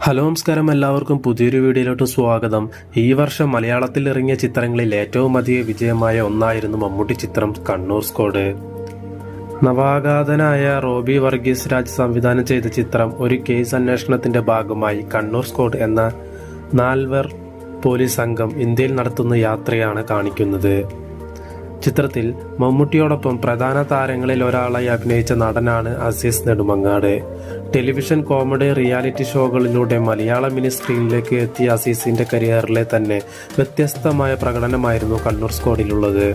Hello നമസ്കാരം, എല്ലാവർക്കും പുതിയൊരു വീഡിയോയിലോട്ട് സ്വാഗതം. ഈ വർഷം മലയാളത്തിൽ ഇറങ്ങിയ ചിത്രങ്ങളിൽ ഏറ്റവും അധികം വിജയമായ ഒന്നായിരുന്നു മമ്മൂട്ടി ചിത്രം കണ്ണൂർ സ്ക്വാഡ്. നവാഗതനായ റോബി വർഗീസ് രാജ് സംവിധാനം ചെയ്ത ചിത്രം ഒരു കേസ് അന്വേഷണത്തിന്റെ ഭാഗമായി കണ്ണൂർ സ്ക്വാഡ് എന്ന 4 പോലീസ് സംഘം ഇന്ത്യയിൽ നടത്തുന്ന യാത്രയാണ് കാണിക്കുന്നത്. ചിത്രത്തിൽ മമ്മൂട്ടിയോടൊപ്പം പ്രധാന താരങ്ങളിൽ ഒരാളായി അഭിനയിച്ച നടനാണ് Aziz Nedumangad. Television comedy reality ഷോകളിലൂടെ മലയാള മിനി സ്ക്രീനിലേക്ക് എത്തിയ അസീസിന്റെ കരിയറിലെ തന്നെ വ്യത്യസ്തമായ പ്രകടനമായിരുന്നു കണ്ണൂർ സ്ക്വാഡിലുള്ളത്.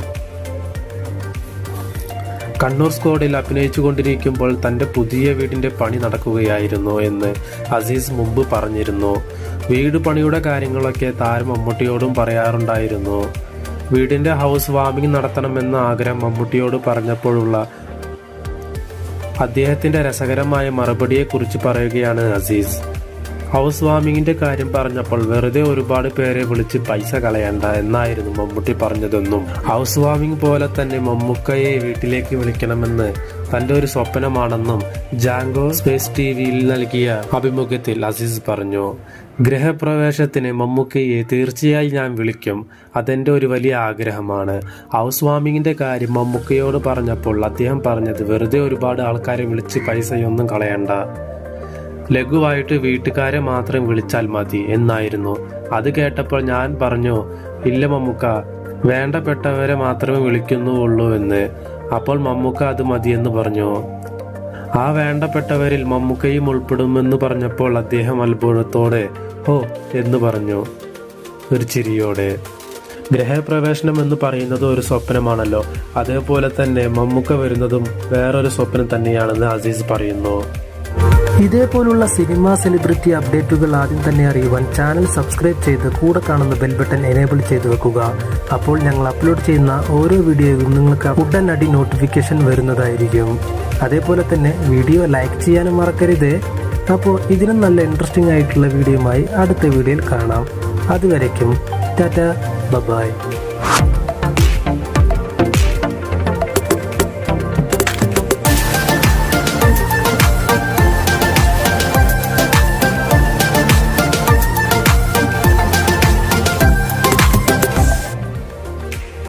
കണ്ണൂർ സ്ക്വാഡിൽ അഭിനയിച്ചുകൊണ്ടിരിക്കുമ്പോൾ തന്റെ പുതിയ വീടിന്റെ പണി നടക്കുകയായിരുന്നു എന്ന് അസീസ് മുമ്പ് പറഞ്ഞിരുന്നു. വീട് പണിയുടെ കാര്യങ്ങളൊക്കെ താരം മമ്മൂട്ടിയോടും പറയാറുണ്ടായിരുന്നു. വീടിന്റെ ഹൗസ് വാമിംഗ് നടത്തണമെന്ന ആഗ്രഹം മമ്മൂട്ടിയോട് പറഞ്ഞപ്പോഴുള്ള അദ്ദേഹത്തിന്റെ രസകരമായ മറുപടിയെക്കുറിച്ച് പറയുകയാണ് അസീസ്. ഹൗസ് വാമിങ്ങിന്റെ കാര്യം പറഞ്ഞപ്പോൾ വെറുതെ ഒരുപാട് പേരെ വിളിച്ച് പൈസ കളയണ്ട എന്നായിരുന്നു മമ്മൂട്ടി പറഞ്ഞതെന്നും ഹൗസ് വാമിംഗ് പോലെ തന്നെ മമ്മൂക്കയെ വീട്ടിലേക്ക് വിളിക്കണമെന്ന് തന്റെ ഒരു സ്വപ്നമാണെന്നും ജാങ്കോ സ്പേസ് ടിവിയിൽ നൽകിയ അഭിമുഖത്തിൽ അസീസ് പറഞ്ഞു. ഗൃഹപ്രവേശത്തിന് മമ്മൂക്കയെ തീർച്ചയായും ഞാൻ വിളിക്കും, അതെന്റെ ഒരു വലിയ ആഗ്രഹമാണ്. ഹൗസ് വാമിങ്ങിന്റെ കാര്യം മമ്മൂക്കയോട് പറഞ്ഞപ്പോൾ അദ്ദേഹം പറഞ്ഞത് വെറുതെ ഒരുപാട് ആൾക്കാരെ വിളിച്ച് പൈസയൊന്നും കളയണ്ട, ലഘുവായിട്ട് വീട്ടുകാരെ മാത്രം വിളിച്ചാൽ മതി എന്നായിരുന്നു. അത് കേട്ടപ്പോൾ ഞാൻ പറഞ്ഞു, ഇല്ല മമ്മൂക്ക, വേണ്ടപ്പെട്ടവരെ മാത്രമേ വിളിക്കുന്നുള്ളൂ എന്ന്. അപ്പോൾ മമ്മൂക്ക അത് മതിയെന്ന് പറഞ്ഞു. ആ വേണ്ടപ്പെട്ടവരിൽ മമ്മൂക്കയും ഉൾപ്പെടുമെന്ന് പറഞ്ഞപ്പോൾ അദ്ദേഹം അത്ഭുതത്തോടെ ഓ എന്ന് പറഞ്ഞു, ഒരു ചിരിയോടെ. ഗൃഹപ്രവേശനം എന്ന് പറയുന്നത് ഒരു സ്വപ്നമാണല്ലോ, അതേപോലെ തന്നെ മമ്മൂക്ക വരുന്നതും വേറൊരു സ്വപ്നം തന്നെയാണെന്ന് അസീസ് പറയുന്നു. ഇതേപോലുള്ള സിനിമ സെലിബ്രിറ്റി അപ്ഡേറ്റുകൾ ആദ്യം തന്നെ അറിയുവാൻ ചാനൽ സബ്സ്ക്രൈബ് ചെയ്ത് കൂടെ കാണുന്ന ബെൽ ബട്ടൺ എനേബിൾ ചെയ്ത് വെക്കുക. അപ്പോൾ ഞങ്ങൾ അപ്ലോഡ് ചെയ്യുന്ന ഓരോ വീഡിയോയും നിങ്ങൾക്ക് ഉടനടി നോട്ടിഫിക്കേഷൻ വരുന്നതായിരിക്കും. അതേപോലെ തന്നെ വീഡിയോ ലൈക്ക് ചെയ്യാനും മറക്കരുത്. അപ്പോൾ ഇതിനും നല്ല ഇൻട്രസ്റ്റിംഗ് ആയിട്ടുള്ള വീഡിയോയുമായി അടുത്ത വീഡിയോയിൽ കാണാം. അതുവരയ്ക്കും ടാറ്റ, ബൈ.